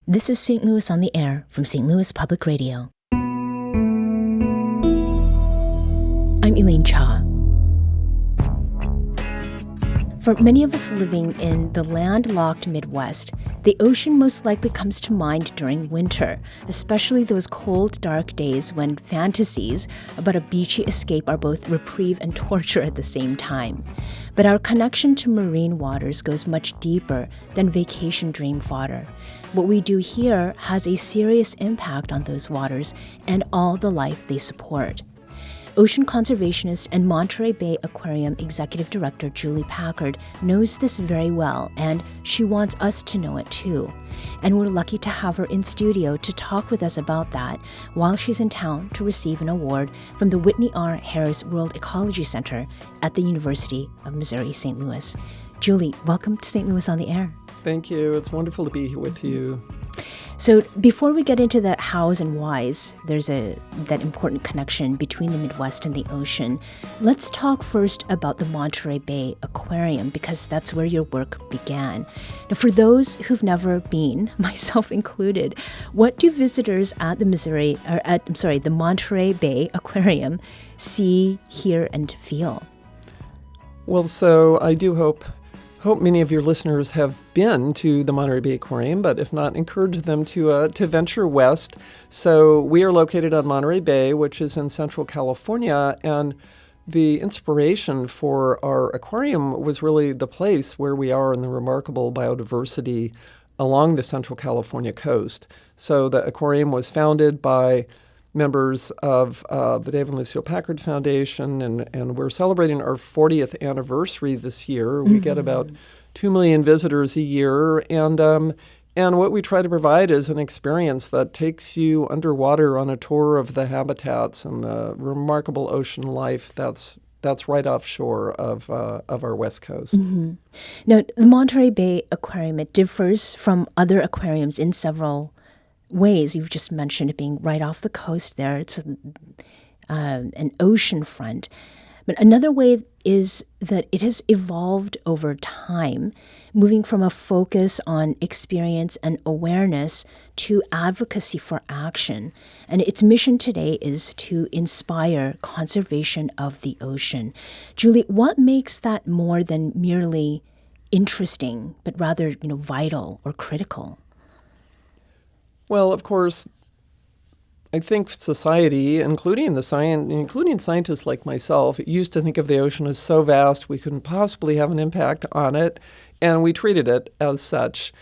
This is St. Louis on the Air from St. Louis Public Radio. I'm Elaine Cha. For many of us living in the landlocked Midwest, the ocean most likely comes to mind during winter, especially those cold, dark days when fantasies about a beachy escape are both reprieve and torture at the same time. But our connection to marine waters goes much deeper than vacation dream fodder. What we do here has a serious impact on those waters and all the life they support. Ocean conservationist and Monterey Bay Aquarium Executive Director Julie Packard knows this very well, and she wants us to know it too. And we're lucky to have her in studio to talk with us about that while she's in town to receive an award from the Whitney R. Harris World Ecology Center at the University of Missouri St. Louis. Julie, welcome to St. Louis on the Air. Thank you. It's wonderful to be here with you. So before we get into the hows and whys, there's that important connection between the Midwest and the ocean. Let's talk first about the Monterey Bay Aquarium, because that's where your work began. Now, for those who've never been, myself included, what do visitors at the Monterey Bay Aquarium see, hear, and feel? Well, so I do hope many of your listeners have been to the Monterey Bay Aquarium, but if not, encourage them to venture west. So we are located on Monterey Bay, which is in Central California, and the inspiration for our aquarium was really the place where we are in the remarkable biodiversity along the Central California coast. So the aquarium was founded by members of the Dave and Lucille Packard Foundation, and we're celebrating our 40th anniversary this year. We get about 2 million visitors a year, and what we try to provide is an experience that takes you underwater on a tour of the habitats and the remarkable ocean life that's right offshore of our West Coast. Mm-hmm. Now, the Monterey Bay Aquarium, it differs from other aquariums in several ways. You've just mentioned it being right off the coast there. It's an ocean front. But another way is that it has evolved over time, moving from a focus on experience and awareness to advocacy for action. And its mission today is to inspire conservation of the ocean. Julie, what makes that more than merely interesting, but rather, vital or critical? Well, of course, I think society, including scientists like myself, used to think of the ocean as so vast we couldn't possibly have an impact on it, and we treated it as such.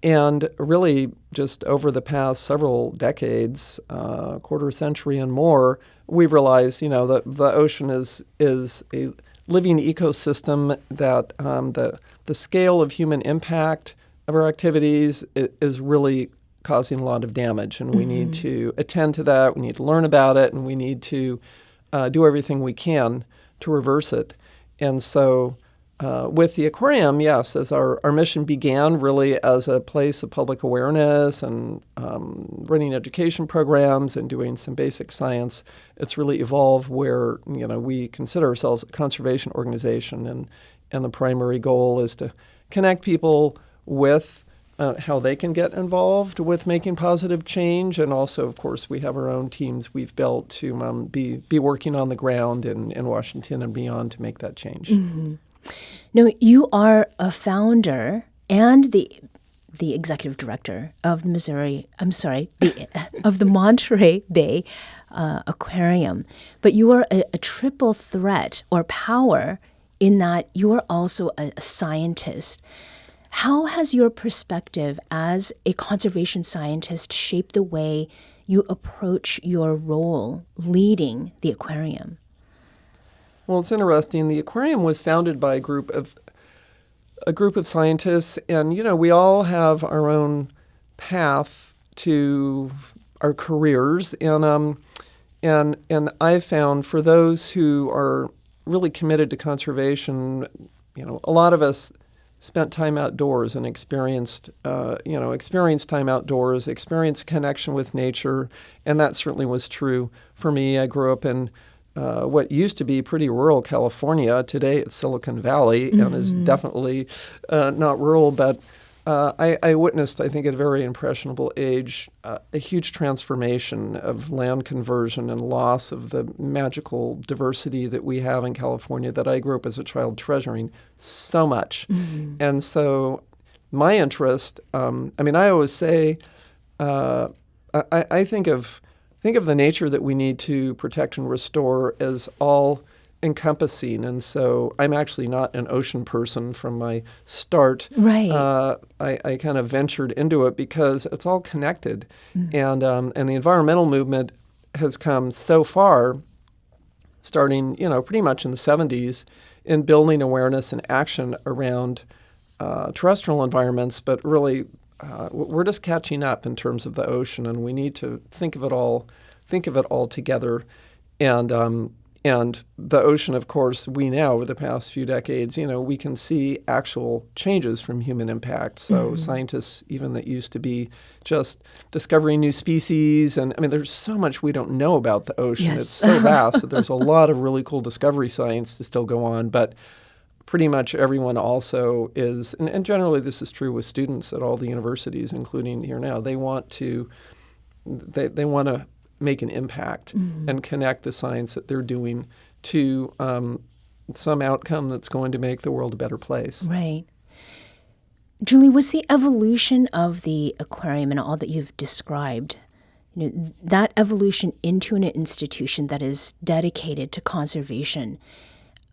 And really, just over the past several decades, quarter century and more, we've realized, that the ocean is a living ecosystem, that the scale of human impact of our activities is really causing a lot of damage, and we need to attend to that. We need to learn about it, and we need to do everything we can to reverse it. And so with the aquarium, yes, as our mission began really as a place of public awareness and running education programs and doing some basic science, it's really evolved where we consider ourselves a conservation organization, and the primary goal is to connect people with how they can get involved with making positive change. And also, of course, we have our own teams we've built to be working on the ground in Washington and beyond to make that change. Mm-hmm. Now, you are a founder and the executive director of of the Monterey Bay Aquarium. But you are a triple threat or power in that you are also a scientist. How has your perspective as a conservation scientist shaped the way you approach your role leading the aquarium? Well, it's interesting. The aquarium was founded by a group of scientists, and we all have our own path to our careers, and I've found for those who are really committed to conservation, a lot of us spent time outdoors and experienced time outdoors, experienced connection with nature, and that certainly was true for me. I grew up in what used to be pretty rural California. Today it's Silicon Valley and is definitely not rural, but I witnessed, I think, at a very impressionable age, a huge transformation of land conversion and loss of the magical diversity that we have in California that I grew up as a child treasuring so much. Mm-hmm. And so my interest, I always say, I think of the nature that we need to protect and restore as all encompassing, and so I'm actually not an ocean person from my start. Right. I kind of ventured into it because it's all connected, and the environmental movement has come so far, starting pretty much in the 70s, in building awareness and action around terrestrial environments, but really we're just catching up in terms of the ocean, and we need to think of it all together, and the ocean, of course, we now, over the past few decades, we can see actual changes from human impact. So scientists, even that used to be just discovering new species, and there's so much we don't know about the ocean. Yes. It's so vast that there's a lot of really cool discovery science to still go on, but pretty much everyone also is, and generally this is true with students at all the universities, including here now, they want to make an impact and connect the science that they're doing to some outcome that's going to make the world a better place. Right. Julie, was the evolution of the aquarium and all that you've described, that evolution into an institution that is dedicated to conservation,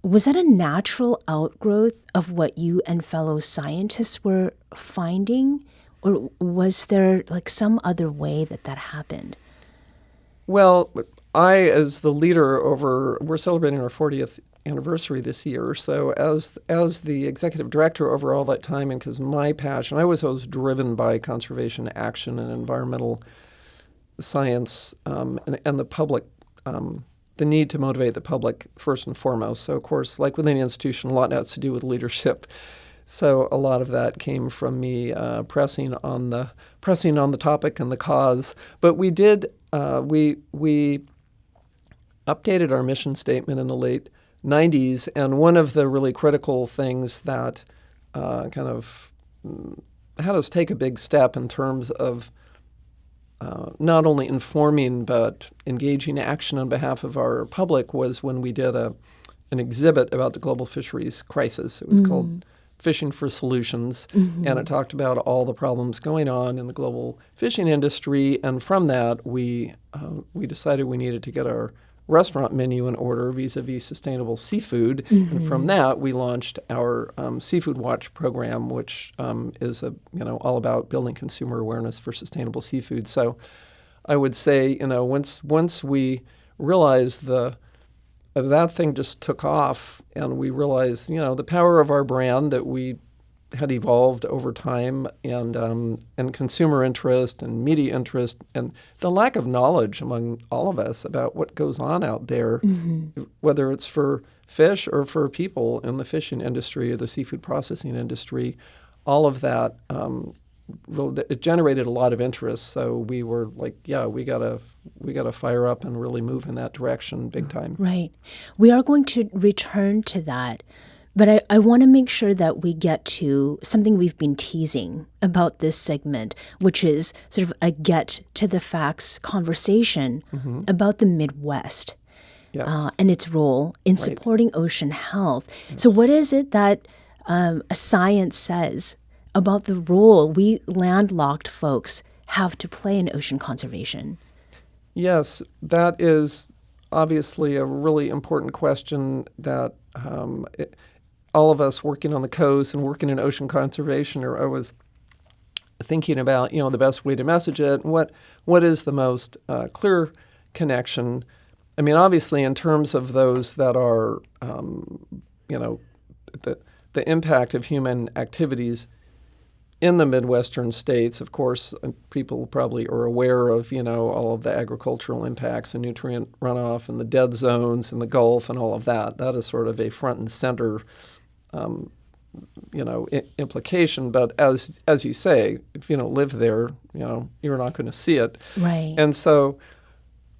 was that a natural outgrowth of what you and fellow scientists were finding? Or was there some other way that happened? Well, I, as the leader we're celebrating our 40th anniversary this year. So as the executive director over all that time, and because my passion, I was always driven by conservation action and environmental science and the public, the need to motivate the public first and foremost. So, of course, like with any institution, a lot has to do with leadership. So a lot of that came from me pressing on the topic and the cause. But we did we updated our mission statement in the late 90s, and one of the really critical things that kind of had us take a big step in terms of not only informing but engaging action on behalf of our public was when we did an exhibit about the global fisheries crisis. It was called Fishing for Solutions, and it talked about all the problems going on in the global fishing industry. And from that, we decided we needed to get our restaurant menu in order vis-a-vis sustainable seafood. And from that, we launched our Seafood Watch program, which is all about building consumer awareness for sustainable seafood. So I would say, once we realized that thing just took off, and we realized, the power of our brand that we had evolved over time, and consumer interest and media interest, and the lack of knowledge among all of us about what goes on out there, whether it's for fish or for people in the fishing industry or the seafood processing industry, all of that, it generated a lot of interest. So we were like, we gotta fire up and really move in that direction big time. Right. We are going to return to that, but I want to make sure that we get to something we've been teasing about this segment, which is sort of a get to the facts conversation about the Midwest. Yes. And its role in supporting ocean health. Yes. So what is it that science says about the role we landlocked folks have to play in ocean conservation? Yes, that is obviously a really important question that all of us working on the coast and working in ocean conservation are always thinking about, the best way to message it. What is the most clear connection? Obviously, in terms of those that are, the impact of human activities in the Midwestern states, of course, people probably are aware of, all of the agricultural impacts and nutrient runoff and the dead zones and the Gulf and all of that. That is sort of a front and center, implication. But as you say, if you don't live there, you're not going to see it. Right. And so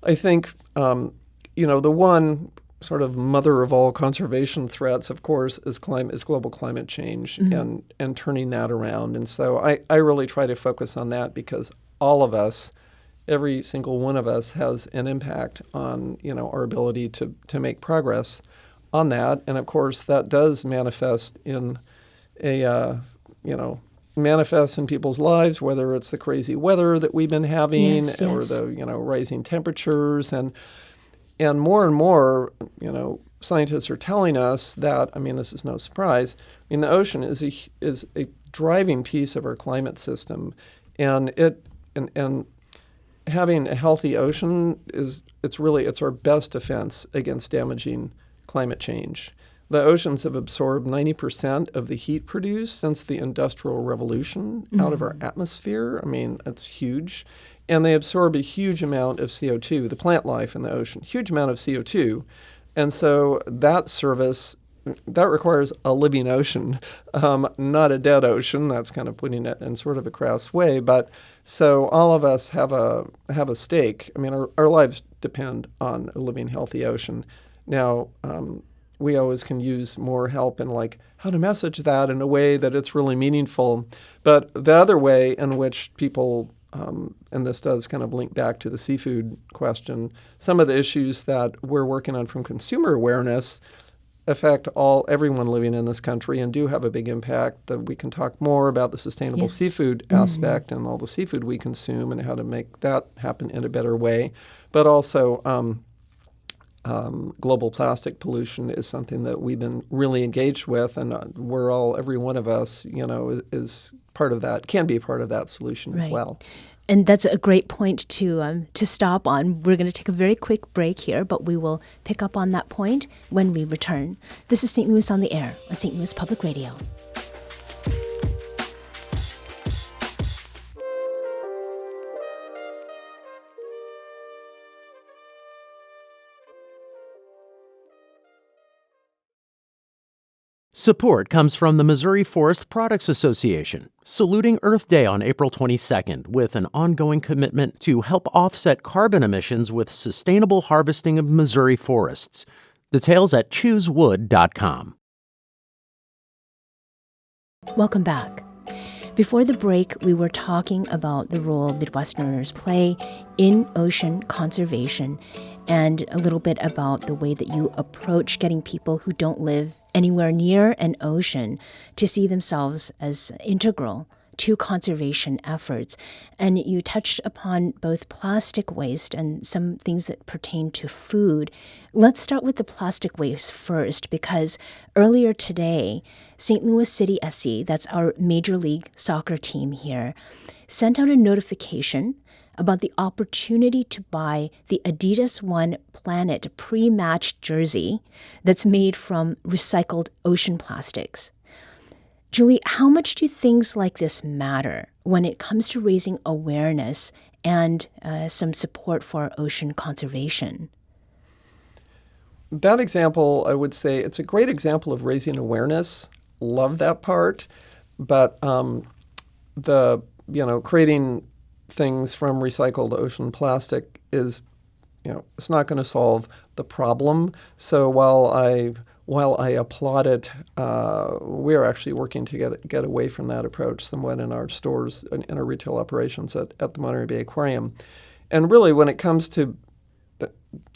I think, the one sort of mother of all conservation threats, of course, is global climate change and turning that around. And so I really try to focus on that because all of us, every single one of us, has an impact on our ability to make progress on that. And of course, that does manifest in manifests in people's lives, whether it's the crazy weather that we've been having or the rising temperatures and more, scientists are telling us that, this is no surprise. The ocean is a driving piece of our climate system, and having a healthy ocean it's our best defense against damaging climate change. The oceans have absorbed 90% of the heat produced since the Industrial Revolution out of our atmosphere. That's huge. And they absorb a huge amount of CO2, the plant life in the ocean, huge amount of CO2. And so that requires a living ocean, not a dead ocean. That's kind of putting it in sort of a crass way. But so all of us have a stake. Our lives depend on a living, healthy ocean. Now, we always can use more help in how to message that in a way that it's really meaningful. But the other way in which people, and this does kind of link back to the seafood question, some of the issues that we're working on from consumer awareness affect everyone living in this country and do have a big impact. That we can talk more about the sustainable seafood aspect and all the seafood we consume and how to make that happen in a better way. But also, global plastic pollution is something that we've been really engaged with, and every one of us, is part of that, can be part of that solution as well. And that's a great point to stop on. We're going to take a very quick break here, but we will pick up on that point when we return. This is St. Louis on the Air on St. Louis Public Radio. Support comes from the Missouri Forest Products Association, saluting Earth Day on April 22nd with an ongoing commitment to help offset carbon emissions with sustainable harvesting of Missouri forests. Details at choosewood.com. Welcome back. Before the break, we were talking about the role Midwesterners play in ocean conservation and a little bit about the way that you approach getting people who don't live anywhere near an ocean to see themselves as integral to conservation efforts. And you touched upon both plastic waste and some things that pertain to food. Let's start with the plastic waste first, because earlier today, St. Louis City SC, that's our Major League Soccer team here, sent out a notification about the opportunity to buy the Adidas One Planet pre-match jersey that's made from recycled ocean plastics. Julie, how much do things like this matter when it comes to raising awareness and some support for ocean conservation? That example, I would say, it's a great example of raising awareness. Love that part. But creating things from recycled ocean plastic is, it's not going to solve the problem. So while I applaud it, we are actually working to get away from that approach somewhat in our stores, in our retail operations at the Monterey Bay Aquarium. And really, when it comes to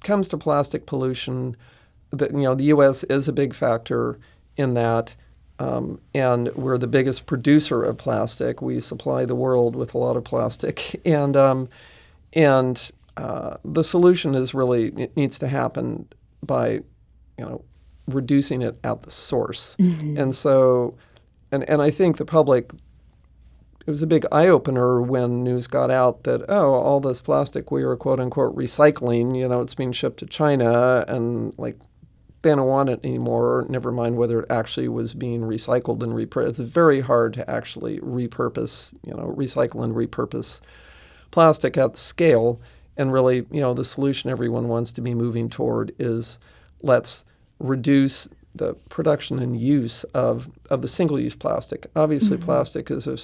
plastic pollution, the U.S. is a big factor in that. And we're the biggest producer of plastic. We supply the world with a lot of plastic, and the solution is really, it needs to happen by, reducing it at the source. Mm-hmm. And so, and I think the public, it was a big eye-opener when news got out that, all this plastic we were quote-unquote recycling, it's being shipped to China, and they don't want it anymore, never mind whether it actually was being recycled and repurposed. It's very hard to actually recycle and repurpose plastic at scale. And really, the solution everyone wants to be moving toward is let's reduce the production and use of the single-use plastic. Obviously, plastic is an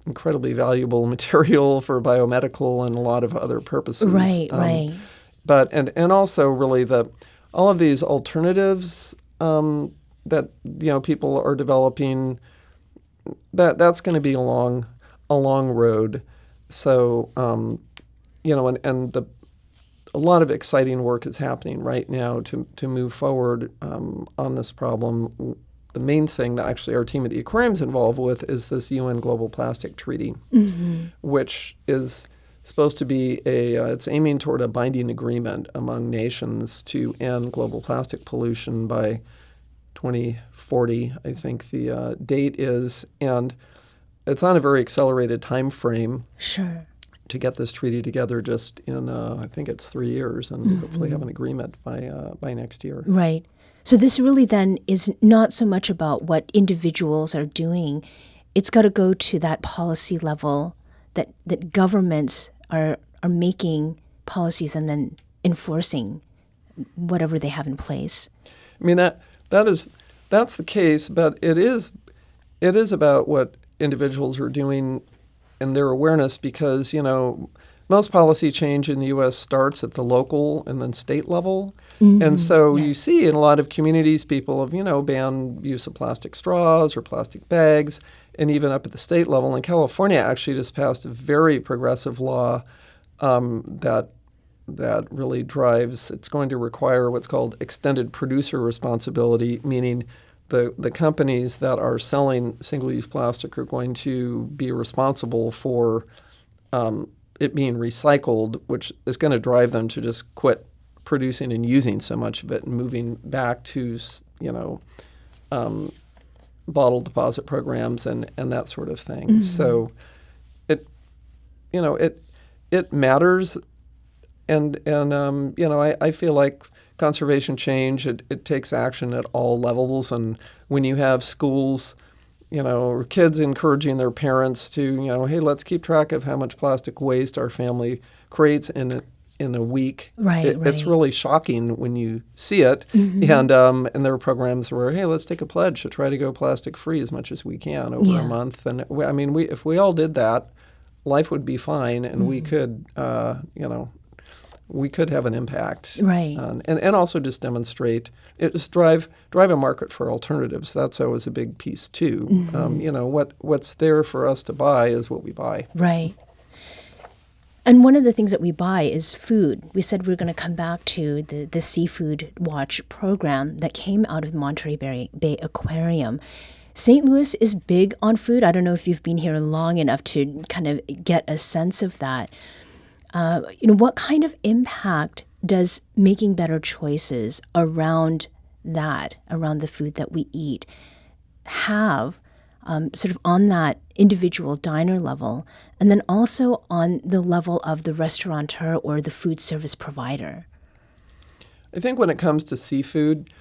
incredibly valuable material for biomedical and a lot of other purposes. Right. But and also really all of these alternatives that people are developing, that's going to be a long road. So a lot of exciting work is happening right now to move forward on this problem. The main thing that actually our team at the aquarium is involved with is this UN Global Plastic Treaty, which is supposed to be it's aiming toward a binding agreement among nations to end global plastic pollution by 2040, I think the date is. And it's on a very accelerated time frame. Sure. To get this treaty together just in, I think it's 3 years, and hopefully have an agreement by next year. Right. So this really then is not so much about what individuals are doing. It's got to go to that policy level that governments are making policies and then enforcing whatever they have in place. I mean, that's the case, but it is about what individuals are doing and their awareness, because, most policy change in the U.S. starts at the local and then state level. And so you see in a lot of communities, people have, banned use of plastic straws or plastic bags, and even up at the state level. And California actually just passed a very progressive law that really drives, it's going to require what's called extended producer responsibility, meaning the companies that are selling single-use plastic are going to be responsible for it being recycled, which is going to drive them to just quit producing and using so much of it and moving back to, bottle deposit programs and that sort of thing. So it matters. And I feel like conservation change, it takes action at all levels. And when you have schools, or kids encouraging their parents to, hey, let's keep track of how much plastic waste our family creates in a week. Right. It's really shocking when you see it. And there are programs where, hey, let's take a pledge to try to go plastic free as much as we can over a month. And if we all did that, life would be fine, and we could, we could have an impact. Right. And also just demonstrate, just drive a market for alternatives. That's always a big piece too. What's there for us to buy is what we buy. Right. And one of the things that we buy is food. We said we're going to come back to the Seafood Watch program that came out of the Monterey Bay Aquarium. St. Louis is big on food. I don't know if you've been here long enough to kind of get a sense of that. What kind of impact does making better choices around the food that we eat, have sort of on that individual diner level, and then also on the level of the restaurateur or the food service provider? I think when it comes to seafood,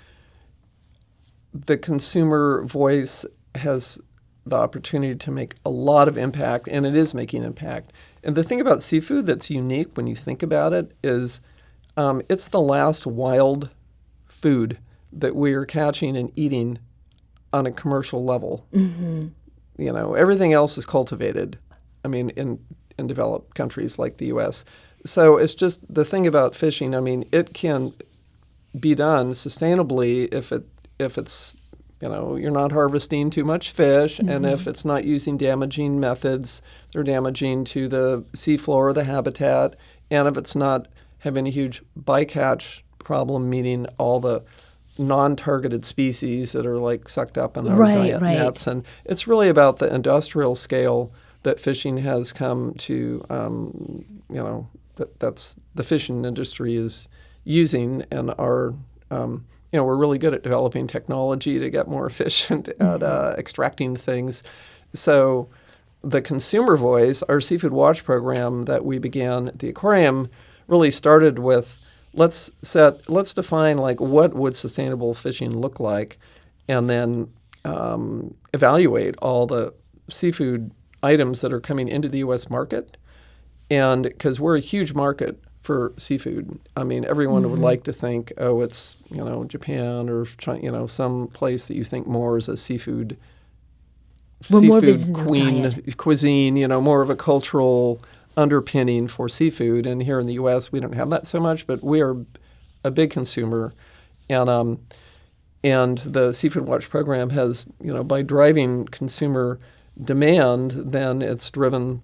the consumer voice has the opportunity to make a lot of impact, and it is making impact. And the thing about seafood that's unique when you think about it is it's the last wild food that we are catching and eating on a commercial level. Everything else is cultivated, in developed countries like the U.S. So it's just the thing about fishing, it can be done sustainably if it's you're not harvesting too much fish, and if it's not using damaging methods, they're damaging to the seafloor, the habitat, and if it's not having a huge bycatch problem, meaning all the non-targeted species that are like sucked up in our giant nets. And it's really about the industrial scale that fishing has come to, that's the fishing industry is using, and our we're really good at developing technology to get more efficient at extracting things. So the consumer voice, our Seafood Watch program that we began at the aquarium, really started with let's define like what would sustainable fishing look like, and then evaluate all the seafood items that are coming into the U.S. market. And because we're a huge market for seafood. Everyone would like to think, it's, Japan or China, some place that you think more as a seafood cuisine, more of a cultural underpinning for seafood. And here in the U.S., we don't have that so much, but we are a big consumer. And the Seafood Watch program has, by driving consumer demand, then it's driven,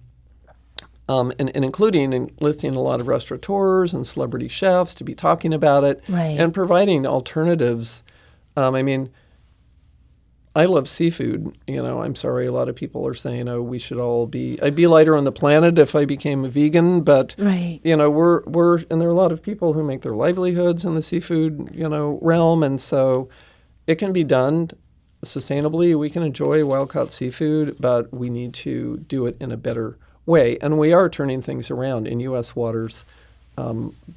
and including enlisting a lot of restaurateurs and celebrity chefs to be talking about it, Right. and providing alternatives. I love seafood. I'm sorry, a lot of people are saying, "Oh, we should all I'd be lighter on the planet if I became a vegan." But Right. we're and there are a lot of people who make their livelihoods in the seafood, realm, and so it can be done sustainably. We can enjoy wild-caught seafood, but we need to do it in a better way. And we are turning things around in U.S. waters.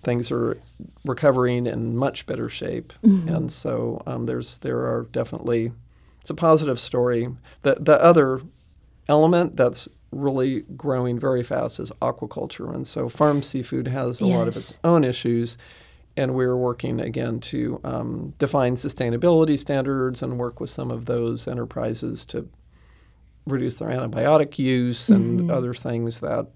Things are recovering in much better shape, and so there are definitely. It's a positive story. The other element that's really growing very fast is aquaculture, and so farm seafood has a lot of its own issues, and we're working again to define sustainability standards and work with some of those enterprises to reduce their antibiotic use and other things that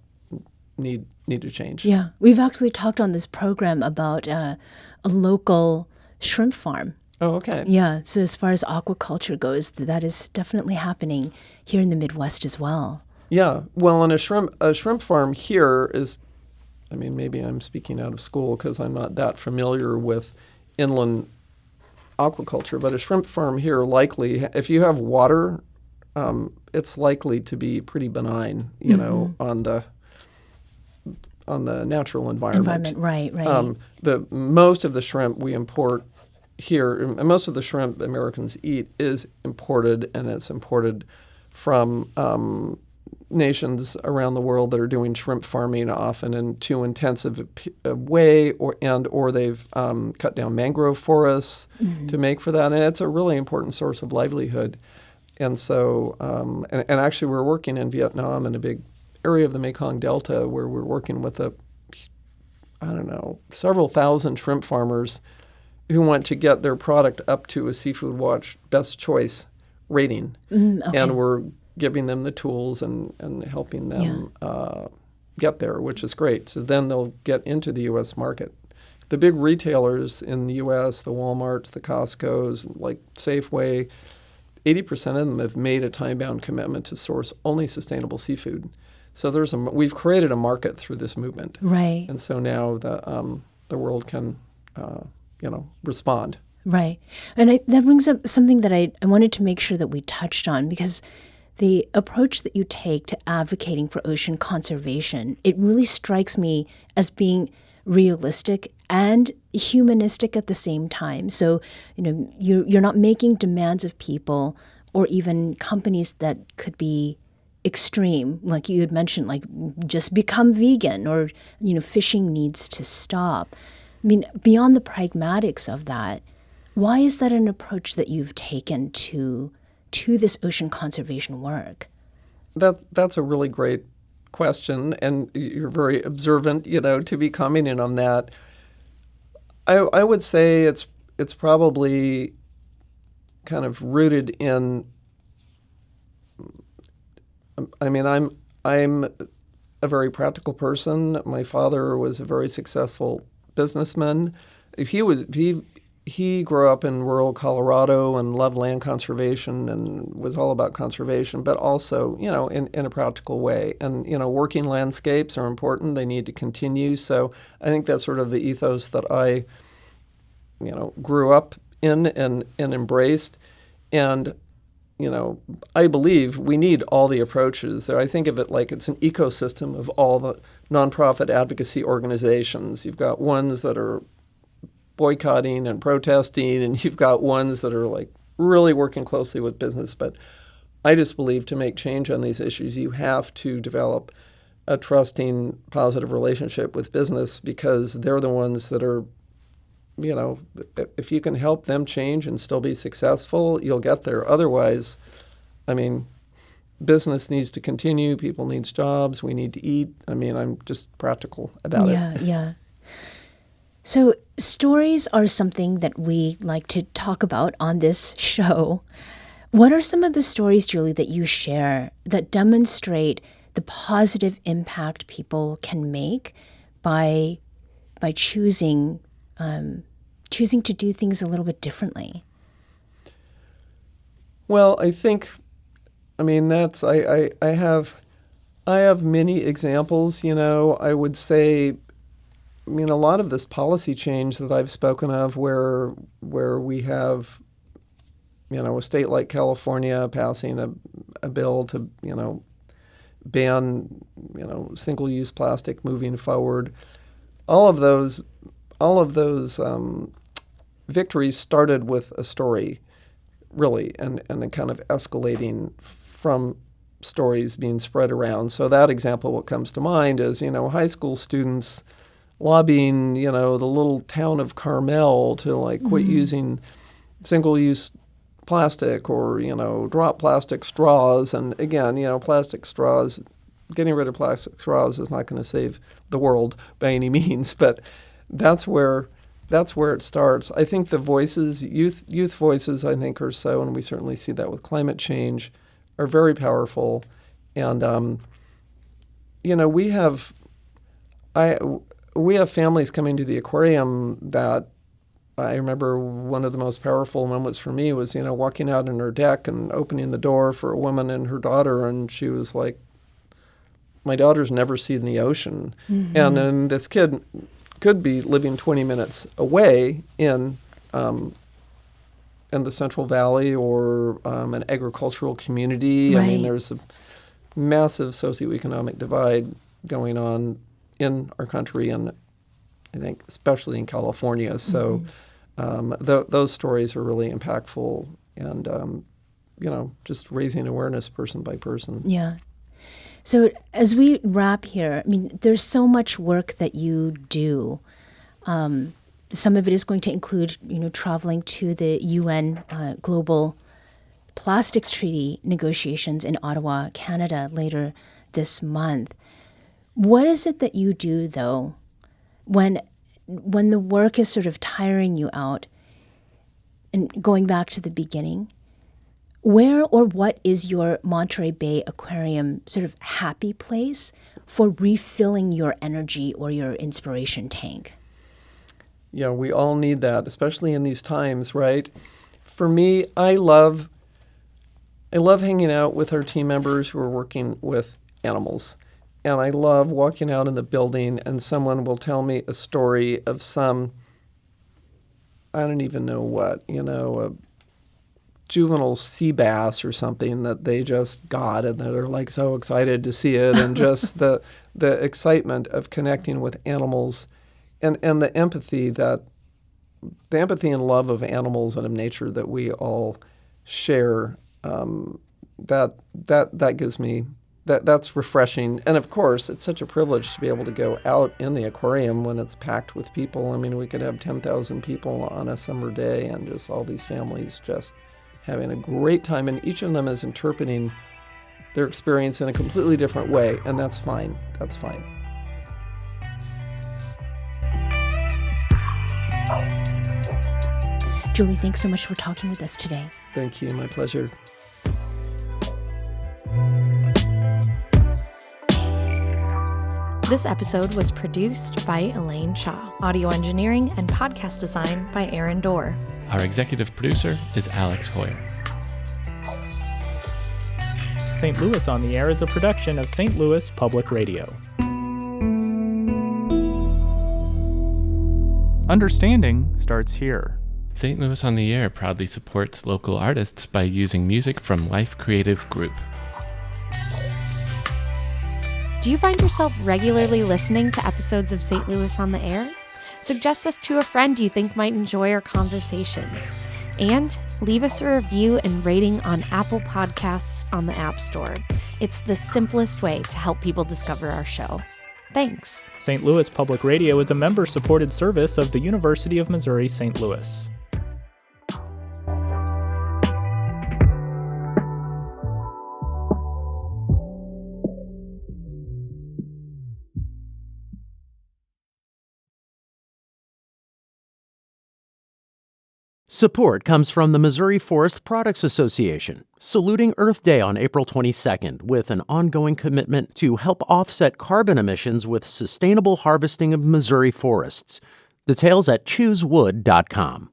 need to change. Yeah. We've actually talked on this program about a local shrimp farm. Oh, okay. Yeah. So as far as aquaculture goes, that is definitely happening here in the Midwest as well. Yeah. Well, and a shrimp farm here is, maybe I'm speaking out of school because I'm not that familiar with inland aquaculture, but a shrimp farm here likely, if you have water, it's likely to be pretty benign, on the natural environment. Right. The most of the shrimp we import here, and most of the shrimp Americans eat is imported, and it's imported from nations around the world that are doing shrimp farming often in too intensive a way, or they've cut down mangrove forests to make for that, and it's a really important source of livelihood. And so, and actually, we're working in Vietnam in a big area of the Mekong Delta where we're working with several thousand shrimp farmers who want to get their product up to a Seafood Watch Best Choice rating. Okay. And we're giving them the tools and helping them get there, which is great. So then they'll get into the U.S. market. The big retailers in the U.S., the Walmarts, the Costcos, like Safeway, 80% of them have made a time-bound commitment to source only sustainable seafood. So we've created a market through this movement. Right. And so now the world can respond. Right. And that brings up something that I wanted to make sure that we touched on, because the approach that you take to advocating for ocean conservation, it really strikes me as being realistic and humanistic at the same time. So, you're not making demands of people or even companies that could be extreme, like you had mentioned, like just become vegan, or, fishing needs to stop. Beyond the pragmatics of that, why is that an approach that you've taken to this ocean conservation work? That's a really great question, and you're very observant, to be commenting on that. I would say it's probably kind of rooted in. I'm a very practical person. My father was a very successful businessman. He grew up in rural Colorado and loved land conservation and was all about conservation, but also, in a practical way. And, working landscapes are important. They need to continue. So I think that's sort of the ethos that I, grew up in and embraced. And, I believe we need all the approaches there. I think of it like it's an ecosystem of all the nonprofit advocacy organizations. You've got ones that are boycotting and protesting, and you've got ones that are like really working closely with business. But I just believe to make change on these issues, you have to develop a trusting, positive relationship with business, because they're the ones that are, if you can help them change and still be successful, you'll get there. Otherwise, business needs to continue. People need jobs. We need to eat. I'm just practical about it. Yeah. So stories are something that we like to talk about on this show. What are some of the stories, Julie, that you share that demonstrate the positive impact people can make by choosing choosing to do things a little bit differently? Well, I have many examples. I would say, a lot of this policy change that I've spoken of, where we have, a state like California passing a bill to, ban, single-use plastic moving forward. All of those victories started with a story, really, and then kind of escalating from stories being spread around. So that example, what comes to mind is, high school students lobbying, the little town of Carmel to quit using single-use plastic or, drop plastic straws. And again, plastic straws, getting rid of plastic straws is not going to save the world by any means, but that's where it starts. I think the voices, youth voices, I think are so, and we certainly see that with climate change, are very powerful. And, we have families coming to the aquarium that I remember one of the most powerful moments for me was, walking out on her deck and opening the door for a woman and her daughter, and she was like, my daughter's never seen the ocean. Mm-hmm. And then this kid could be living 20 minutes away in the Central Valley or an agricultural community. Right. I mean, there's a massive socioeconomic divide going on in our country, and I think especially in California. So those stories are really impactful, and just raising awareness person by person. Yeah. So as we wrap here, there's so much work that you do. Some of it is going to include, traveling to the UN Global Plastics Treaty negotiations in Ottawa, Canada, later this month. What is it that you do, though, when the work is sort of tiring you out? And going back to the beginning, where or what is your Monterey Bay Aquarium sort of happy place for refilling your energy or your inspiration tank? Yeah, we all need that, especially in these times, right? For me, I love hanging out with our team members who are working with animals. And I love walking out in the building and someone will tell me a story of some, I don't even know what, a juvenile sea bass or something that they just got, and they're so excited to see it, and just the excitement of connecting with animals, and the empathy and love of animals and of nature that we all share. That gives me that's refreshing. And of course, it's such a privilege to be able to go out in the aquarium when it's packed with people. We could have 10,000 people on a summer day, and just all these families just having a great time, and each of them is interpreting their experience in a completely different way, and that's fine. That's fine. Julie, thanks so much for talking with us today. Thank you. My pleasure. This episode was produced by Elaine Shaw. Audio engineering and podcast design by Aaron Dorr. Our executive producer is Alex Hoyer. St. Louis on the Air is a production of St. Louis Public Radio. Understanding starts here. St. Louis on the Air proudly supports local artists by using music from Life Creative Group. Do you find yourself regularly listening to episodes of St. Louis on the Air? Suggest us to a friend you think might enjoy our conversations. And leave us a review and rating on Apple Podcasts on the App Store. It's the simplest way to help people discover our show. Thanks. St. Louis Public Radio is a member-supported service of the University of Missouri St. Louis. Support comes from the Missouri Forest Products Association, saluting Earth Day on April 22nd with an ongoing commitment to help offset carbon emissions with sustainable harvesting of Missouri forests. Details at choosewood.com.